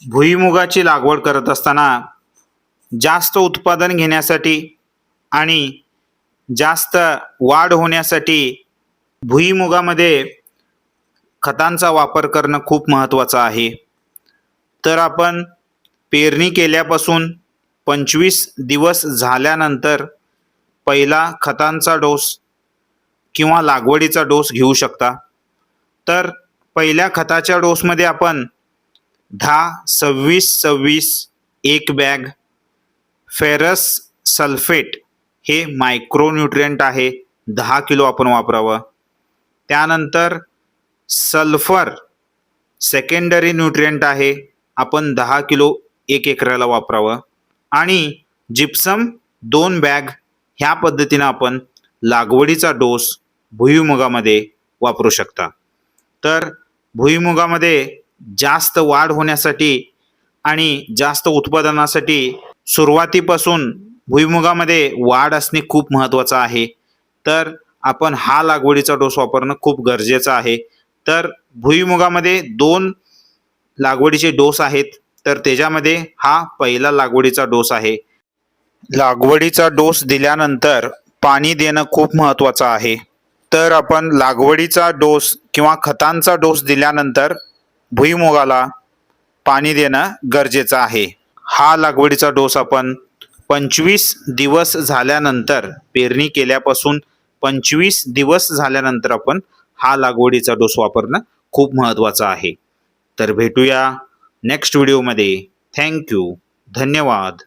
भुईमुगाची लागवड करत असताना जास्त उत्पादन घेण्यासाठी आणि जास्त वाढ होण्यासाठी भुईमुगामध्ये खतांचा वापर करणं खूप महत्त्वाचं आहे. तर आपण पेरणी केल्यापासून 25 दिवस झाल्यानंतर पहिला खतांचा डोस किंवा लागवडीचा डोस घेऊ शकता. तर पहिल्या खताच्या डोसमध्ये आपण 10-26-26 एक बॅग फेरस सल्फेट हे मायक्रोन्यूट्रिएंट आहे 10 किलो आपण वापरावं. त्यानंतर सल्फर सेकंडरी न्यूट्रिएंट आहे आपण 10 किलो एक एकराला वापरावं. आणि जिप्सम 2 बॅग ह्या पद्धतीनं आपण लागवडीचा डोस भुईमुगामध्ये वापरू शकता. तर भुईमुगामध्ये जास्त वाढ होण्यासाठी आणि जास्त उत्पादनासाठी सुरुवातीपासून भुईमुगामध्ये वाढ असणे खूप महत्त्वाचं आहे. तर आपण हा लागवडीचा डोस वापरणं खूप गरजेचं आहे. तर भुईमुगामध्ये 2 लागवडीचे डोस आहेत. तर त्याच्यामध्ये हा पहिला लागवडीचा डोस आहे. लागवडीचा डोस दिल्यानंतर पाणी देणं खूप महत्त्वाचं आहे. तर आपण लागवडीचा डोस किंवा खतांचा डोस दिल्यानंतर भुईमुगाला पाणी देणं गरजेचं आहे. हा लागवडीचा डोस आपण 25 दिवस झाल्यानंतर पेरणी केल्यापासून 25 दिवस झाल्यानंतर आपण हा लागवडीचा डोस वापरणं खूप महत्त्वाचं आहे. तर भेटूया नेक्स्ट व्हिडिओमध्ये. थँक्यू. धन्यवाद.